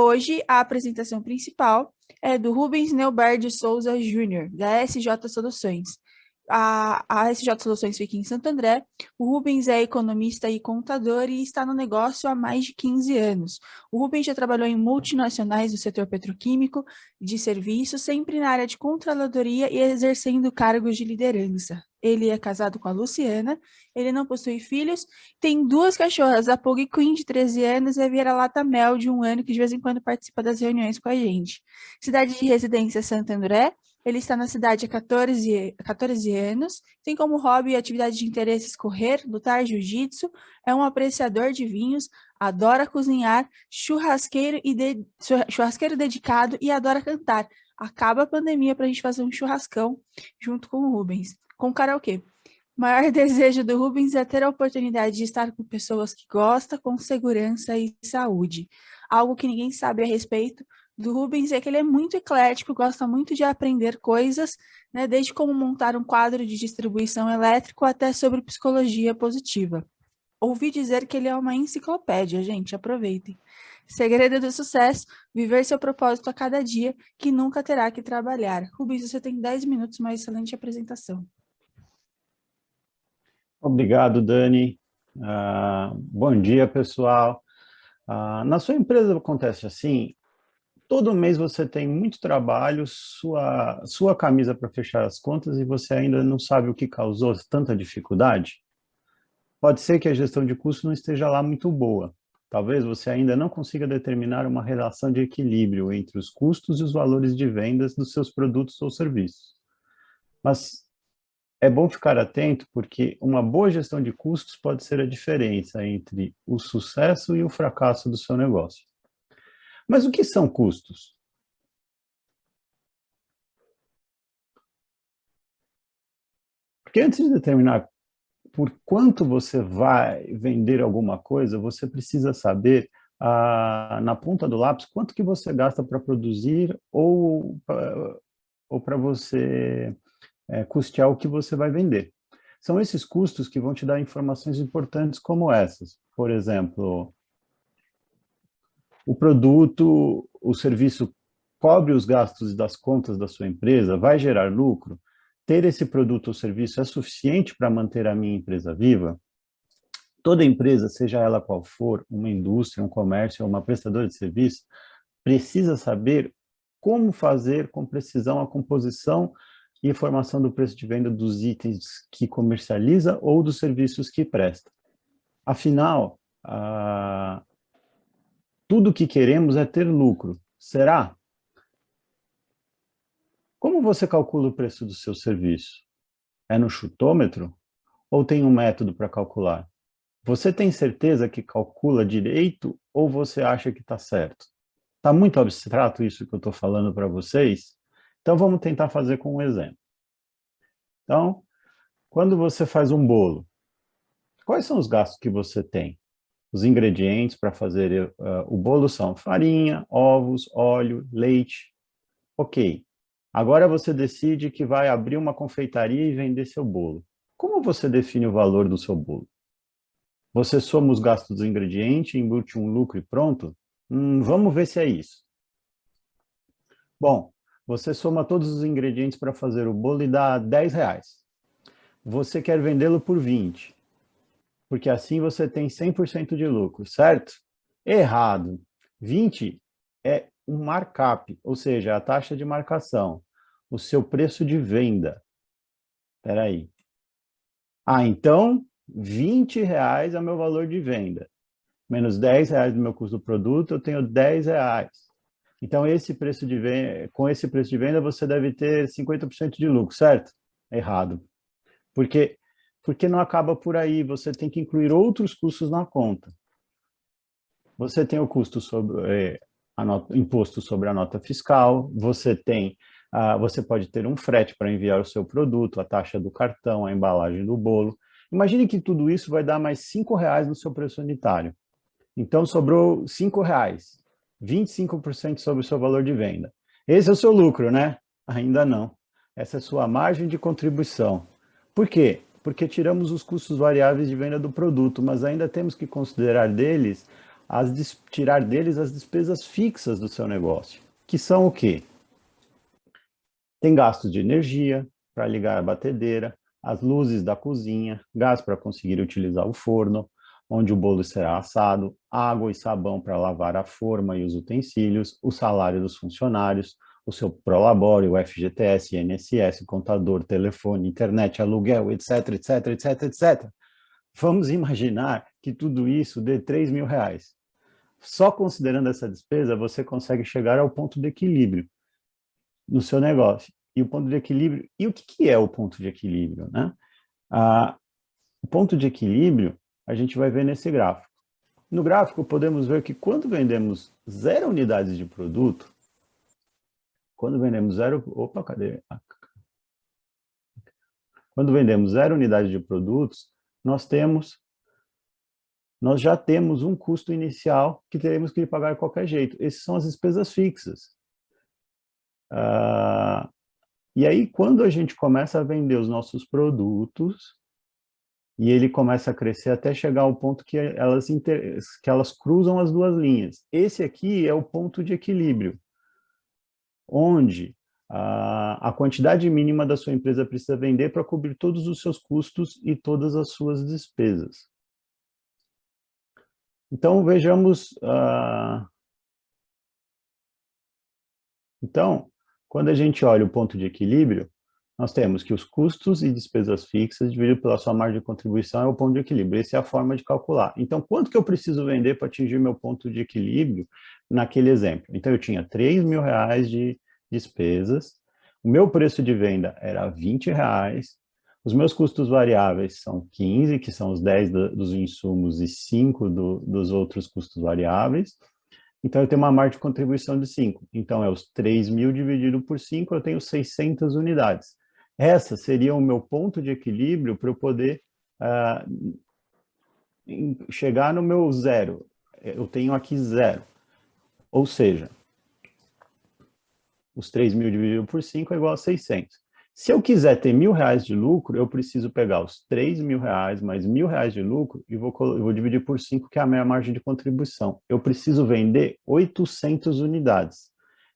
hoje a apresentação principal é do Rubens Neuber de Souza Júnior, da SJ Soluções. A SJ Soluções fica em Santo André. O Rubens é economista e contador e está no negócio há mais de 15 anos. O Rubens já trabalhou em multinacionais do setor petroquímico, de serviços, sempre na área de controladoria e exercendo cargos de liderança. Ele é casado com a Luciana, ele não possui filhos, tem duas cachorras, a Pug Queen de 13 anos e a Vira-Lata Mel de 1 ano, que de vez em quando participa das reuniões com a gente. Cidade de residência Santo André. Ele está na cidade há 14 anos, tem como hobby e atividade de interesses correr, lutar jiu-jitsu, é um apreciador de vinhos, adora cozinhar, churrasqueiro dedicado e adora cantar. Acaba a pandemia para a gente fazer um churrascão junto com o Rubens, com karaokê. O maior desejo do Rubens é ter a oportunidade de estar com pessoas que gosta, com segurança e saúde. Algo que ninguém sabe a respeito do Rubens é que ele é muito eclético, gosta muito de aprender coisas, né, desde como montar um quadro de distribuição elétrico até sobre psicologia positiva. Ouvi dizer que ele é uma enciclopédia, gente, aproveitem. Segredo do sucesso, viver seu propósito a cada dia, que nunca terá que trabalhar. Rubens, você tem 10 minutos, uma excelente apresentação. Obrigado, Dani. Bom dia, pessoal. Na sua empresa acontece assim, todo mês você tem muito trabalho, sua camisa para fechar as contas e você ainda não sabe o que causou tanta dificuldade? Pode ser que a gestão de custo não esteja lá muito boa. Talvez você ainda não consiga determinar uma relação de equilíbrio entre os custos e os valores de vendas dos seus produtos ou serviços. Mas é bom ficar atento porque uma boa gestão de custos pode ser a diferença entre o sucesso e o fracasso do seu negócio. Mas o que são custos? Porque antes de determinar por quanto você vai vender alguma coisa, você precisa saber, na ponta do lápis, quanto que você gasta para produzir ou para você custear o que você vai vender. São esses custos que vão te dar informações importantes como essas. Por exemplo, o produto, o serviço cobre os gastos das contas da sua empresa, vai gerar lucro? Ter esse produto ou serviço é suficiente para manter a minha empresa viva? Toda empresa, seja ela qual for, uma indústria, um comércio ou uma prestadora de serviço, precisa saber como fazer com precisão a composição e a formação do preço de venda dos itens que comercializa ou dos serviços que presta. Afinal, tudo o que queremos é ter lucro. Será? Como você calcula o preço do seu serviço? É no chutômetro? Ou tem um método para calcular? Você tem certeza que calcula direito ou você acha que está certo? Está muito abstrato isso que eu estou falando para vocês? Então vamos tentar fazer com um exemplo. Então, quando você faz um bolo, quais são os gastos que você tem? Os ingredientes para fazer o bolo são farinha, ovos, óleo, leite. Ok. Agora você decide que vai abrir uma confeitaria e vender seu bolo. Como você define o valor do seu bolo? Você soma os gastos dos ingredientes, embute um lucro e pronto? Vamos ver se é isso. Bom, você soma todos os ingredientes para fazer o bolo e dá R$10. Você quer vendê-lo por 20, porque assim você tem 100% de lucro, certo? Errado. 20 é um markup, ou seja, a taxa de marcação, o seu preço de venda. Espera aí. Então, R$20 é o meu valor de venda. Menos R$10 do meu custo do produto, eu tenho R$10. Então, com esse preço de venda, você deve ter 50% de lucro, certo? Errado. Porque não acaba por aí, você tem que incluir outros custos na conta. Você tem o custo sobre imposto sobre a nota fiscal, você pode ter um frete para enviar o seu produto, a taxa do cartão, a embalagem do bolo. Imagine que tudo isso vai dar mais R$5 no seu preço unitário. Então, sobrou R$5, 25% sobre o seu valor de venda. Esse é o seu lucro, né? Ainda não. Essa é a sua margem de contribuição. Por quê? Porque tiramos os custos variáveis de venda do produto, mas ainda temos que considerar deles tirar deles as despesas fixas do seu negócio, que são o quê? Tem gastos de energia para ligar a batedeira, as luzes da cozinha, gás para conseguir utilizar o forno, onde o bolo será assado, água e sabão para lavar a forma e os utensílios, o salário dos funcionários, o seu prolabore, o FGTS, INSS, contador, telefone, internet, aluguel, etc, etc, etc, etc. Vamos imaginar que tudo isso dê R$ 3.000. Só considerando essa despesa, você consegue chegar ao ponto de equilíbrio no seu negócio. E o ponto de equilíbrio, e o que é o ponto de equilíbrio, né? O ponto de equilíbrio a gente vai ver nesse gráfico. No gráfico podemos ver que quando vendemos 0 unidades de produto, quando vendemos 0, opa, cadê? Quando vendemos 0 unidades de produtos, nós já temos um custo inicial que teremos que pagar de qualquer jeito. Essas são as despesas fixas. E aí, quando a gente começa a vender os nossos produtos, e ele começa a crescer até chegar ao ponto que elas cruzam as duas linhas. Esse aqui é o ponto de equilíbrio, onde a quantidade mínima da sua empresa precisa vender para cobrir todos os seus custos e todas as suas despesas. Então, vejamos... Então, quando a gente olha o ponto de equilíbrio, nós temos que os custos e despesas fixas dividido pela sua margem de contribuição é o ponto de equilíbrio. Essa é a forma de calcular. Então, quanto que eu preciso vender para atingir meu ponto de equilíbrio naquele exemplo? Então, eu tinha R$ 3.000 de despesas, o meu preço de venda era R$ 20, os meus custos variáveis são 15, que são os 10 dos insumos e 5 dos outros custos variáveis. Então, eu tenho uma margem de contribuição de 5. Então, é os 3.000 dividido por 5, eu tenho 600 unidades. Essa seria o meu ponto de equilíbrio para eu poder chegar no meu zero. Eu tenho aqui zero. Ou seja, os 3.000 dividido por 5 é igual a 600. Se eu quiser ter R$ 1.000 de lucro, eu preciso pegar os R$ 3.000 mais R$ 1.000 de lucro e vou dividir por 5, que é a minha margem de contribuição. Eu preciso vender 800 unidades.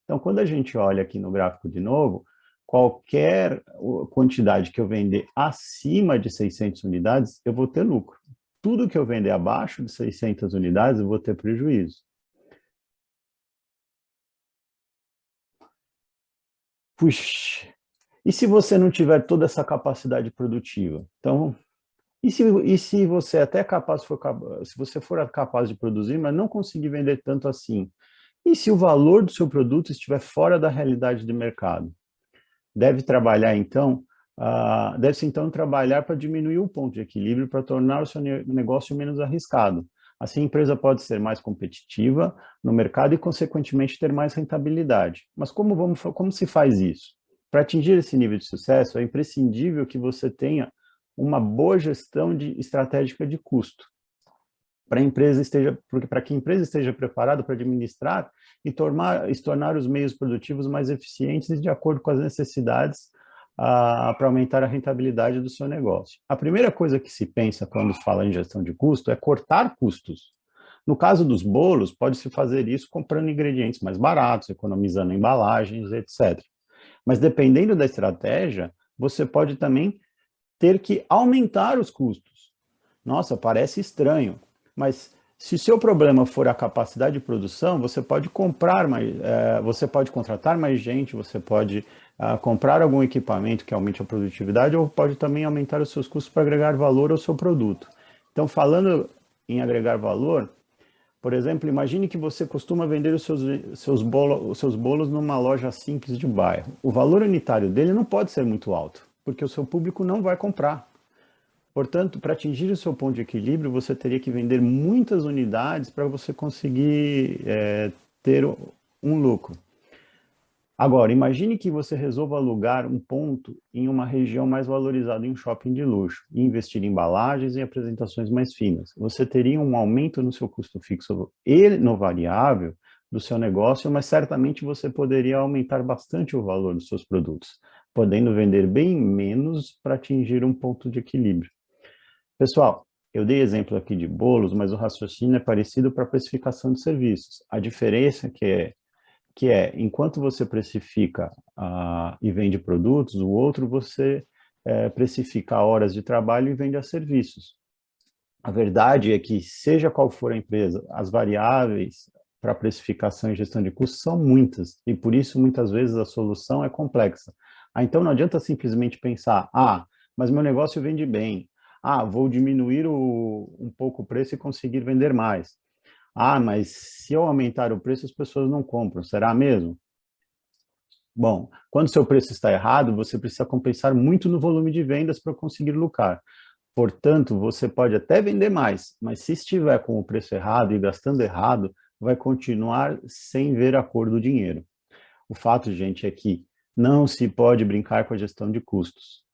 Então, quando a gente olha aqui no gráfico de novo, qualquer quantidade que eu vender acima de 600 unidades, eu vou ter lucro. Tudo que eu vender abaixo de 600 unidades, eu vou ter prejuízo. Puxa, e se você não tiver toda essa capacidade produtiva? Então, e se você até se você for capaz de produzir, mas não conseguir vender tanto assim? E se o valor do seu produto estiver fora da realidade de mercado? Deve-se então trabalhar para diminuir o ponto de equilíbrio para tornar o seu negócio menos arriscado. Assim, a empresa pode ser mais competitiva no mercado e, consequentemente, ter mais rentabilidade. Mas como se faz isso? Para atingir esse nível de sucesso, é imprescindível que você tenha uma boa gestão estratégica de custo, para que a empresa esteja preparada para administrar e tornar os meios produtivos mais eficientes de acordo com as necessidades para aumentar a rentabilidade do seu negócio. A primeira coisa que se pensa quando fala em gestão de custo é cortar custos. No caso dos bolos, pode-se fazer isso comprando ingredientes mais baratos, economizando embalagens, etc. Mas dependendo da estratégia, você pode também ter que aumentar os custos. Nossa, parece estranho, mas se o seu problema for a capacidade de produção, você pode você pode contratar mais gente, você pode comprar algum equipamento que aumente a produtividade, ou pode também aumentar os seus custos para agregar valor ao seu produto. Então, falando em agregar valor, por exemplo, imagine que você costuma vender os seus bolos numa loja simples de bairro. O valor unitário dele não pode ser muito alto, porque o seu público não vai comprar. Portanto, para atingir o seu ponto de equilíbrio, você teria que vender muitas unidades para você conseguir ter um lucro. Agora, imagine que você resolva alugar um ponto em uma região mais valorizada em um shopping de luxo e investir em embalagens e apresentações mais finas. Você teria um aumento no seu custo fixo e no variável do seu negócio, mas certamente você poderia aumentar bastante o valor dos seus produtos, podendo vender bem menos para atingir um ponto de equilíbrio. Pessoal, Eu dei exemplo aqui de bolos, mas o raciocínio é parecido para precificação de serviços. A diferença enquanto você precifica e vende produtos, o outro você precifica horas de trabalho e vende a serviços. A verdade é que, seja qual for a empresa, as variáveis para precificação e gestão de custos são muitas, e por isso, muitas vezes, a solução é complexa. Então, não adianta simplesmente pensar, mas meu negócio vende bem, vou diminuir um pouco o preço e conseguir vender mais. Mas se eu aumentar o preço, as pessoas não compram, será mesmo? Bom, quando seu preço está errado, você precisa compensar muito no volume de vendas para conseguir lucrar. Portanto, você pode até vender mais, mas se estiver com o preço errado e gastando errado, vai continuar sem ver a cor do dinheiro. O fato, gente, é que não se pode brincar com a gestão de custos.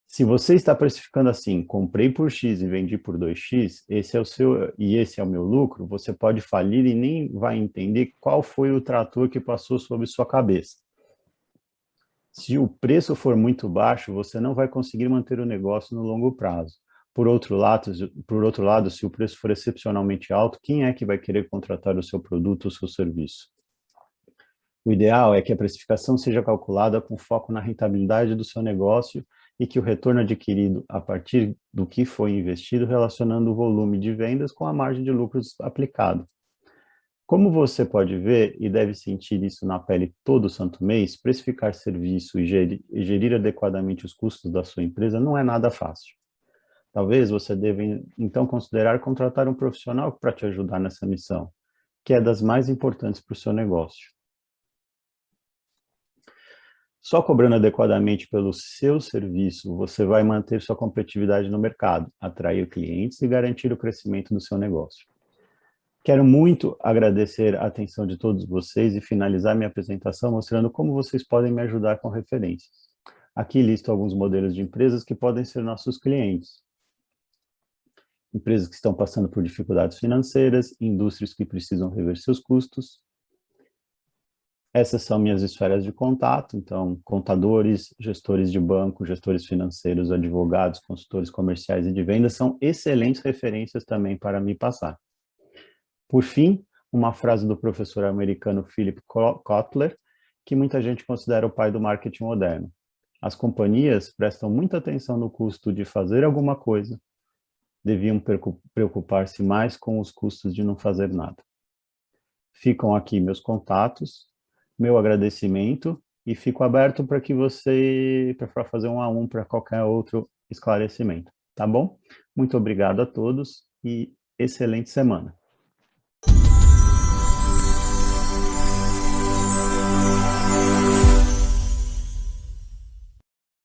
Se você está precificando assim, comprei por X e vendi por 2X, esse é o meu lucro, você pode falir e nem vai entender qual foi o trator que passou sobre sua cabeça. Se o preço for muito baixo, você não vai conseguir manter o negócio no longo prazo. Por outro lado, se o preço for excepcionalmente alto, quem é que vai querer contratar o seu produto ou seu serviço? O ideal é que a precificação seja calculada com foco na rentabilidade do seu negócio e que o retorno adquirido a partir do que foi investido, relacionando o volume de vendas com a margem de lucros aplicado. Como você pode ver e deve sentir isso na pele todo santo mês, precificar serviço e gerir adequadamente os custos da sua empresa não é nada fácil. Talvez você deva, então, considerar contratar um profissional para te ajudar nessa missão, que é das mais importantes para o seu negócio. Só cobrando adequadamente pelo seu serviço, você vai manter sua competitividade no mercado, atrair clientes e garantir o crescimento do seu negócio. Quero muito agradecer a atenção de todos vocês e finalizar minha apresentação mostrando como vocês podem me ajudar com referências. Aqui listo alguns modelos de empresas que podem ser nossos clientes. Empresas que estão passando por dificuldades financeiras, indústrias que precisam rever seus custos. Essas são minhas esferas de contato, então, contadores, gestores de banco, gestores financeiros, advogados, consultores comerciais e de vendas são excelentes referências também para me passar. Por fim, uma frase do professor americano Philip Kotler, que muita gente considera o pai do marketing moderno. As companhias prestam muita atenção no custo de fazer alguma coisa, deviam preocupar-se mais com os custos de não fazer nada. Ficam aqui meus contatos, meu agradecimento e fico aberto para para fazer um a um para qualquer outro esclarecimento, tá bom? Muito obrigado a todos e excelente semana.